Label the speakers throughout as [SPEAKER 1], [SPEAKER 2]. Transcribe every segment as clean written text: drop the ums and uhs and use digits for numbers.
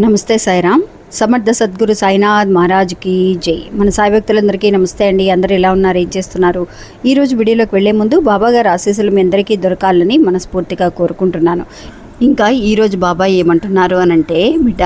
[SPEAKER 1] నమస్తే సాయిరామ్. సమర్థ సద్గురు సాయినాథ్ మహారాజ్కి జై. మన సాయి భక్తులందరికీ నమస్తే అండి. అందరూ ఎలా ఉన్నారు, ఏం చేస్తున్నారు? ఈరోజు వీడియోలోకి వెళ్లే ముందు బాబా గారి ఆశీస్సులు మీ అందరికీ దొరకాలని మనస్ఫూర్తిగా కోరుకుంటున్నాను. ఇంకా ఈరోజు బాబా ఏమంటున్నారు అనంటే, బిడ్డ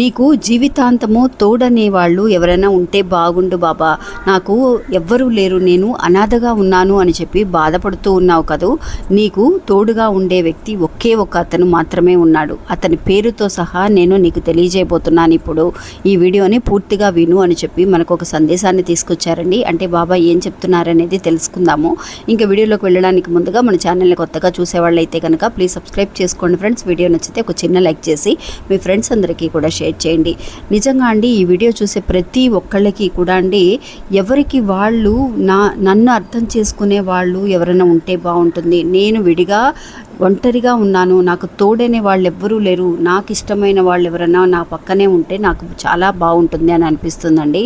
[SPEAKER 1] నీకు జీవితాంతము తోడనే వాళ్ళు ఎవరైనా ఉంటే బాగుండు బాబా, నాకు ఎవ్వరూ లేరు, నేను అనాథగా ఉన్నాను అని చెప్పి బాధపడుతూ ఉన్నావు కదూ. నీకు తోడుగా ఉండే వ్యక్తి ఒకే ఒక అతను మాత్రమే ఉన్నాడు. అతని పేరుతో సహా నేను నీకు తెలియజేయబోతున్నాను. ఇప్పుడు ఈ వీడియోని పూర్తిగా విను అని చెప్పి మనకు ఒక సందేశాన్ని తీసుకొచ్చారండి. అంటే బాబా ఏం చెప్తున్నారనేది తెలుసుకుందాము. ఇంకా వీడియోలోకి వెళ్ళడానికి ముందుగా మన ఛానల్ని కొత్తగా చూసేవాళ్ళు అయితే కనుక ప్లీజ్ సబ్స్క్రైబ్ చేసుకోండి ఫ్రెండ్స్. వీడియో నచ్చితే ఒక చిన్న లైక్ చేసి మీ ఫ్రెండ్స్ అందరికీ కూడా షేర్ చేయండి. నిజంగా అండి, ఈ వీడియో చూసే ప్రతి ఒక్కళ్ళకి కూడా అండి, ఎవరికి వాళ్ళు నన్ను అర్థం చేసుకునే వాళ్ళు ఎవరైనా ఉంటే బాగుంటుంది. నేను విడిగా ఒంటరిగా ఉన్నాను, నాకు తోడనే వాళ్ళు ఎవ్వరూ లేరు, నాకు ఇష్టమైన వాళ్ళు ఎవరైనా నా పక్కనే ఉంటే నాకు చాలా బాగుంటుంది అని అనిపిస్తుందండి.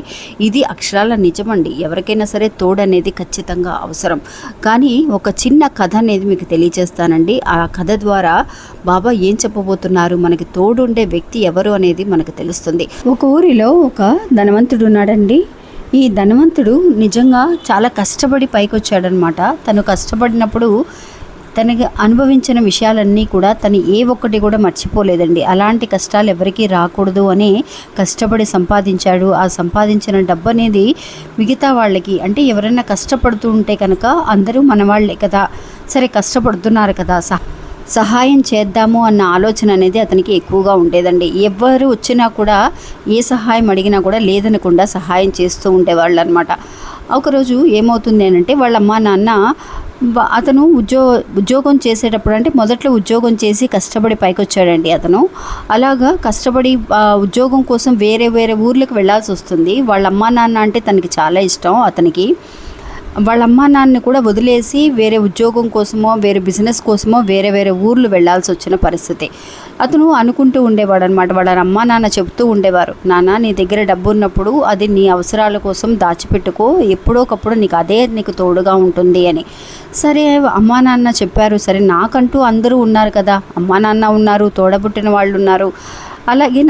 [SPEAKER 1] ఇది అక్షరాల నిజమండి. ఎవరికైనా సరే తోడు అనేది ఖచ్చితంగా అవసరం. కానీ ఒక చిన్న కథ అనేది మీకు తెలియజేస్తానండి. ఆ కథ ద్వారా బాబా ఏం చెప్పబోతున్నారు, మనకి తోడుండే వ్యక్తి ఎవరు అనేది మనకు తెలుస్తుంది. ఒక ఊరిలో ఒక ధనవంతుడు ఉన్నాడండి. ఈ ధనవంతుడు నిజంగా చాలా కష్టపడి పైకి వచ్చాడనమాట. తను కష్టపడినప్పుడు తనకి అనుభవించిన విషయాలన్నీ కూడా తను ఏ ఒక్కటి కూడా మర్చిపోలేదండి. అలాంటి కష్టాలు ఎవరికీ రాకూడదు అని కష్టపడి సంపాదించాడు. ఆ సంపాదించిన డబ్బు అనేది మిగతా వాళ్ళకి, అంటే ఎవరైనా కష్టపడుతూ ఉంటే కనుక అందరూ మన వాళ్ళే కదా, సరే కష్టపడుతున్నారు కదా, సహాయం చేద్దాము అన్న ఆలోచన అనేది అతనికి ఎక్కువగా ఉండేదండి. ఎవరు వచ్చినా కూడా ఏ సహాయం అడిగినా కూడా లేదనకుండా సహాయం చేస్తూ ఉండేవాళ్ళు అనమాట. ఒకరోజు ఏమవుతుంది అంటే, వాళ్ళ అమ్మ నాన్న అతను ఉద్యోగం చేసేటప్పుడు, అంటే మొదట్లో ఉద్యోగం చేసి కష్టపడి పైకి వచ్చాడండి అతను. అలాగా కష్టపడి ఉద్యోగం కోసం వేరే వేరే ఊర్లకు వెళ్ళాల్సి వస్తుంది. వాళ్ళ అమ్మా నాన్న అంటే తనకి చాలా ఇష్టం. అతనికి వాళ్ళ అమ్మా నాన్నని కూడా వదిలేసి వేరే ఉద్యోగం కోసమో వేరే బిజినెస్ కోసమో వేరే వేరే ఊర్లు వెళ్ళాల్సి వచ్చిన పరిస్థితి. అతను అనుకుంటూ ఉండేవాడు అనమాట. వాళ్ళ అమ్మా నాన్న చెప్తూ ఉండేవారు, నాన్న నీ దగ్గర డబ్బు ఉన్నప్పుడు అది నీ అవసరాల కోసం దాచిపెట్టుకో, ఎప్పుడోకప్పుడు నీకు తోడుగా ఉంటుంది అని. సరే అమ్మా నాన్న చెప్పారు. సరే నాకంటూ అందరూ ఉన్నారు కదా, అమ్మా నాన్న ఉన్నారు, తోడబుట్టిన వాళ్ళు ఉన్నారు. అలాగే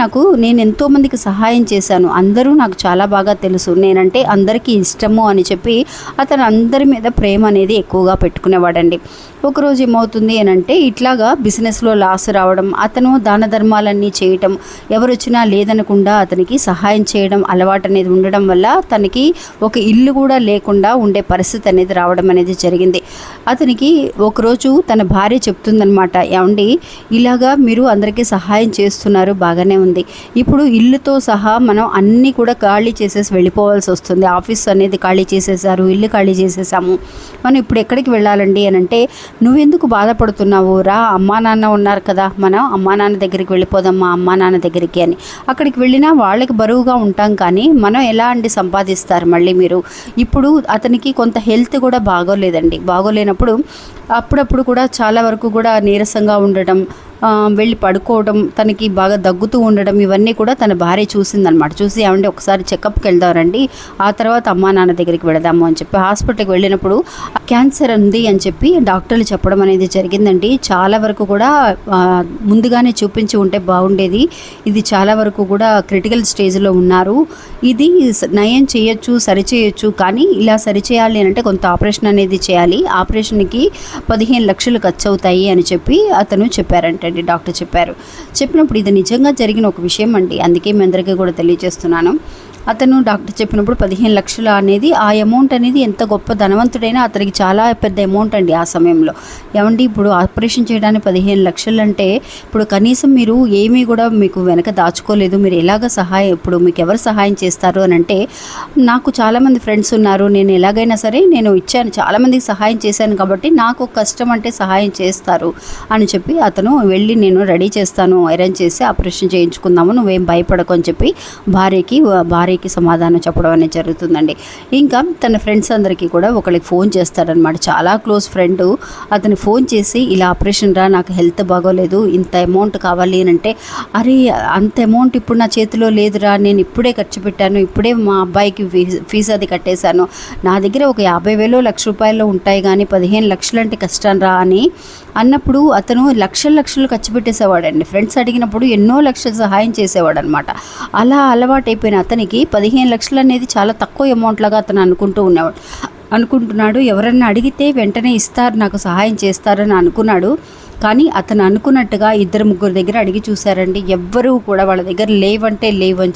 [SPEAKER 1] నేను ఎంతోమందికి సహాయం చేశాను, అందరూ నాకు చాలా బాగా తెలుసు, నేనంటే అందరికీ ఇష్టము అని చెప్పి అతను అందరి మీద ప్రేమ అనేది ఎక్కువగా పెట్టుకునేవాడండి. ఒకరోజు ఏమవుతుంది అని అంటే, ఇట్లాగా బిజినెస్లో లాస్ రావడం, అతను దాన ధర్మాలన్నీ చేయటం, ఎవరు వచ్చినా లేదనకుండా అతనికి సహాయం చేయడం అలవాటు అనేది ఉండడం వల్ల తనకి ఒక ఇల్లు కూడా లేకుండా ఉండే పరిస్థితి అనేది రావడం అనేది జరిగింది. అతనికి ఒకరోజు తన భార్య చెప్తుందనమాట, ఏమండి ఇలాగా మీరు అందరికీ సహాయం చేస్తున్నారు, బాగానే ఉంది, ఇప్పుడు ఇల్లుతో సహా మనం అన్నీ కూడా ఖాళీ చేసేసి వెళ్ళిపోవాల్సి వస్తుంది. ఆఫీస్ అనేది ఖాళీ చేసేసారు, ఇల్లు ఖాళీ చేసేసాము, మనం ఇప్పుడు ఎక్కడికి వెళ్ళాలండి అని అంటే, నువ్వెందుకు బాధపడుతున్నావు, రా అమ్మా నాన్న ఉన్నారు కదా, మనం అమ్మా నాన్న దగ్గరికి వెళ్ళిపోదాం, మా అమ్మా నాన్న దగ్గరికి అని. అక్కడికి వెళ్ళినా వాళ్ళకి బరువుగా ఉంటాం, కానీ మనం ఎలా అండి సంపాదిస్తారు మళ్ళీ మీరు. ఇప్పుడు అతనికి కొంత హెల్త్ కూడా బాగోలేదండి. బాగోలేనప్పుడు అప్పుడప్పుడు కూడా చాలా వరకు కూడా నీరసంగా ఉండడం, వెళ్ళి పడుకోవడం, తనకి బాగా దగ్గుతూ ఉండడం, ఇవన్నీ కూడా తన భార్య చూసిందనమాట. చూసి ఏమంటే ఒకసారి చెకప్కి వెళ్దారండి, ఆ తర్వాత అమ్మా నాన్న దగ్గరికి వెళదాము అని చెప్పి హాస్పిటల్కి వెళ్ళినప్పుడు క్యాన్సర్ ఉంది అని చెప్పి డాక్టర్లు చెప్పడం అనేది జరిగిందండి. చాలా వరకు కూడా ముందుగానే చూపించి ఉంటే బాగుండేది, ఇది చాలా వరకు కూడా క్రిటికల్ స్టేజ్లో ఉన్నారు, ఇది నయం చేయొచ్చు, సరిచేయొచ్చు, కానీ ఇలా సరిచేయాలి అంటే కొంత ఆపరేషన్ అనేది చేయాలి, ఆపరేషన్కి 15 లక్షలు ఖర్చు అవుతాయి అని చెప్పి అతను చెప్పారంట. డాక్టర్ చెప్పినప్పుడు ఇది నిజంగా జరిగిన ఒక విషయం అండి. అందుకే మీ అందరికీ కూడా తెలియజేస్తున్నాను. అతను డాక్టర్ చెప్పినప్పుడు 15 లక్షలు అనేది, ఆ అమౌంట్ అనేది ఎంత గొప్ప ధనవంతుడైనా అతనికి చాలా పెద్ద అమౌంట్ అండి ఆ సమయంలో. ఏమండి ఇప్పుడు ఆపరేషన్ చేయడానికి 15 లక్షలు అంటే, ఇప్పుడు కనీసం మీరు ఏమీ కూడా మీకు వెనక దాచుకోలేదు, మీరు ఎలాగ ఇప్పుడు మీకు ఎవరు సహాయం చేస్తారు అని అంటే, నాకు చాలామంది ఫ్రెండ్స్ ఉన్నారు, నేను ఎలాగైనా సరే నేను ఇచ్చాను, చాలామందికి సహాయం చేశాను కాబట్టి నాకు కష్టం అంటే సహాయం చేస్తారు అని చెప్పి అతను వెళ్ళి, నేను రెడీ చేస్తాను, అరేంజ్ చేసి ఆపరేషన్ చేయించుకుందాము, నువ్వేం భయపడకు అని చెప్పి భార్యకి భార్యకి సమాధానం చెప్పడం అనేది జరుగుతుందండి. ఇంకా తన ఫ్రెండ్స్ అందరికీ కూడా ఒకరికి ఫోన్ చేస్తాడనమాట. చాలా క్లోజ్ ఫ్రెండ్ అతను ఫోన్ చేసి, ఇలా ఆపరేషన్ రా, నాకు హెల్త్ బాగోలేదు, ఇంత అమౌంట్ కావాలి అని అంటే, అరే అంత అమౌంట్ ఇప్పుడు నా చేతిలో లేదురా, నేను ఇప్పుడే ఖర్చు పెట్టాను, ఇప్పుడే మా అబ్బాయికి ఫీజు అది కట్టేశాను, నా దగ్గర ఒక 50,000 1,00,000 ఉంటాయి కానీ 15 లక్షలు అంటే కష్టం రా అని అన్నప్పుడు అతను లక్షలు ఖర్చు పెట్టేసేవాడండి. ఫ్రెండ్స్ అడిగినప్పుడు ఎన్నో లక్షలు సహాయం చేసేవాడు అనమాట. అలా అలవాటైపోయిన అతనికి 15 లక్షలు అనేది చాలా తక్కువ అమౌంట్ లాగా అతను అనుకుంటున్నాడు. ఎవరన్నా అడిగితే వెంటనే ఇస్తారు, నాకు సహాయం చేస్తారని అనుకున్నాడు. కానీ అతను అనుకున్నట్టుగా 2-3 దగ్గర అడిగి చూశారండి. ఎవ్వరూ కూడా వాళ్ళ దగ్గర లేవంటే లేవు అని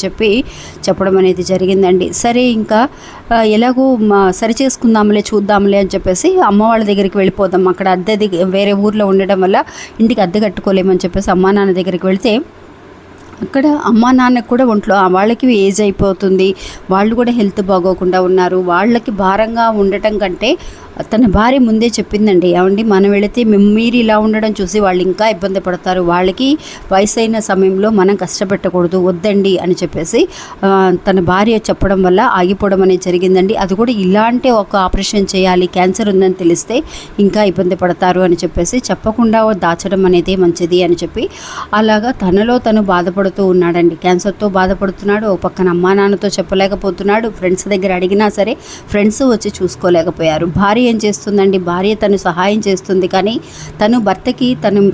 [SPEAKER 1] చెప్పడం అనేది జరిగిందండి. సరే ఇంకా ఎలాగో సరి చేసుకుందాంలే, చూద్దాంలే అని చెప్పేసి అమ్మ వాళ్ళ దగ్గరికి వెళ్ళిపోదాం, అక్కడ అద్దెది వేరే ఊర్లో ఉండడం వల్ల ఇంటికి అద్దె కట్టుకోలేమని చెప్పేసి అమ్మా నాన్న దగ్గరికి వెళ్తే, అక్కడ అమ్మా నాన్నకు కూడా ఒంట్లో వాళ్ళకి ఏజ్ అయిపోతుంది, వాళ్ళు కూడా హెల్త్ బాగోకుండా ఉన్నారు. వాళ్ళకి భారంగా ఉండటం కంటే తన భార్య ముందే చెప్పిందండి, ఏమండి మనం వెళితే మీరు ఇలా ఉండడం చూసి వాళ్ళు ఇంకా ఇబ్బంది పడతారు, వాళ్ళకి వయసు అయిన సమయంలో మనం కష్టపెట్టకూడదు, వద్దండి అని చెప్పేసి తన భార్య చెప్పడం వల్ల ఆగిపోవడం అనేది జరిగిందండి. అది కూడా ఇలాంటి ఒక ఆపరేషన్ చేయాలి, క్యాన్సర్ ఉందని తెలిస్తే ఇంకా ఇబ్బంది పడతారు అని చెప్పేసి చెప్పకుండా దాచడం అనేది మంచిది అని చెప్పి అలాగా తనలో తను బాధపడుతూ ఉన్నాడండి. క్యాన్సర్తో బాధపడుతున్నాడు, ఓ పక్కన అమ్మా నాన్నతో చెప్పలేకపోతున్నాడు, ఫ్రెండ్స్ దగ్గర అడిగినా సరే ఫ్రెండ్స్ వచ్చి చూసుకోలేకపోయారు. భార్య ఏం చేస్తుందండి, భార్య తను సహాయం చేస్తుంది కానీ తను భర్తకి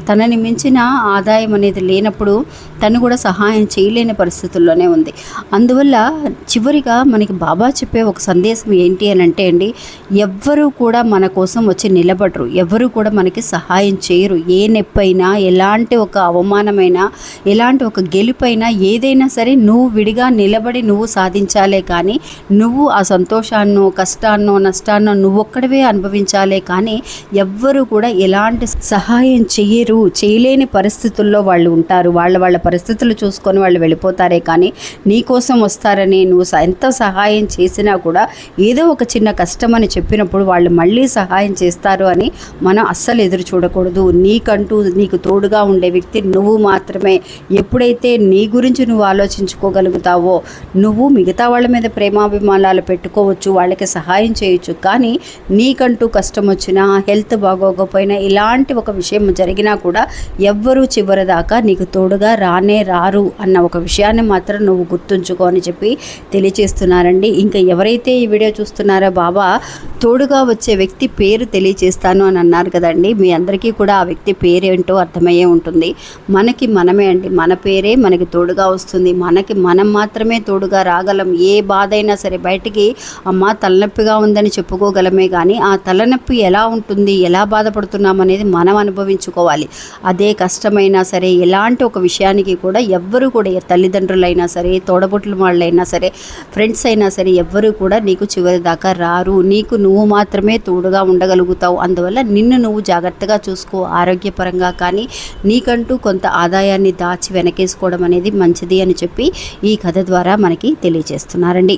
[SPEAKER 1] తనని మించిన ఆదాయం అనేది లేనప్పుడు తను కూడా సహాయం చేయలేని పరిస్థితుల్లోనే ఉంది. అందువల్ల చివరిగా మనకి బాబా చెప్పే ఒక సందేశం ఏంటి అని అంటే అండి, ఎవ్వరూ కూడా మన కోసం వచ్చి నిలబడరు, ఎవ్వరూ కూడా మనకి సహాయం చేయరు. ఏ నొప్పైనా, ఎలాంటి ఒక అవమానమైనా, ఎలాంటి ఒక గెలుపైనా, ఏదైనా సరే నువ్వు విడిగా నిలబడి నువ్వు సాధించాలే కానీ నువ్వు ఆ సంతోషాన్నో కష్టాన్నో నష్టాన్నో నువ్వొక్కడివే అనుభవించాలే కానీ ఎవ్వరూ కూడా ఎలాంటి సహాయం చేయలేని పరిస్థితుల్లో వాళ్ళు ఉంటారు. వాళ్ళ పరిస్థితులు చూసుకొని వాళ్ళు వెళ్ళిపోతారే కానీ నీ కోసం వస్తారని నువ్వు ఎంత సహాయం చేసినా కూడా ఏదో ఒక చిన్న కష్టం అని చెప్పినప్పుడు వాళ్ళు మళ్ళీ సహాయం చేస్తారు అని మనం అస్సలు ఎదురు చూడకూడదు. నీకు తోడుగా ఉండే వ్యక్తి నువ్వు మాత్రమే. ఎప్పుడైతే నీ గురించి నువ్వు ఆలోచించుకోగలుగుతావో నువ్వు మిగతా వాళ్ళ మీద ప్రేమాభిమానాలు పెట్టుకోవచ్చు, వాళ్ళకి సహాయం చేయొచ్చు, కానీ నీకంటూ కష్టం వచ్చినా, హెల్త్ బాగోకపోయినా, ఇలాంటి ఒక విషయం జరిగినా కూడా ఎవ్వరూ చివరిదాకా నీకు తోడుగా రారు అన్న ఒక విషయాన్ని మాత్రం నువ్వు గుర్తుంచుకో అని చెప్పి తెలియచేస్తున్నారండి. ఇంకా ఎవరైతే ఈ వీడియో చూస్తున్నారో బాబా తోడుగా వచ్చే వ్యక్తి పేరు తెలియచేస్తాను అని అన్నారు కదండి. మీ అందరికీ కూడా ఆ వ్యక్తి పేరేంటో అర్థమయ్యే ఉంటుంది. మనమే అండి, మన పేరే మనకి తోడుగా వస్తుంది. మనం మాత్రమే తోడుగా రాగలం. ఏ బాధ అయినా సరే బయటికి అమ్మ తలనొప్పిగా ఉందని చెప్పుకోగలమే కానీ ఆ తలనొప్పి ఎలా ఉంటుంది, ఎలా బాధపడుతున్నాం అనేది మనం అనుభవించుకోవాలి. అదే కష్టమైనా సరే, ఎలాంటి ఒక విషయానికి కూడా ఎవ్వరూ కూడా, తల్లిదండ్రులైనా సరే, తోడబుట్టిన వాళ్ళైనా సరే, ఫ్రెండ్స్ అయినా సరే, ఎవ్వరూ కూడా నీకు చివరి దాకా రారు. నీకు నువ్వు మాత్రమే తోడుగా ఉండగలుగుతావు. అందువల్ల నిన్ను నువ్వు జాగ్రత్తగా చూసుకో, ఆరోగ్యపరంగా కానీ నీకంటూ కొంత ఆదాయాన్ని దాచి వెనకేసుకోవడం అనేది మంచిది అని చెప్పి ఈ కథ ద్వారా మనకి తెలియజేస్తున్నారండి.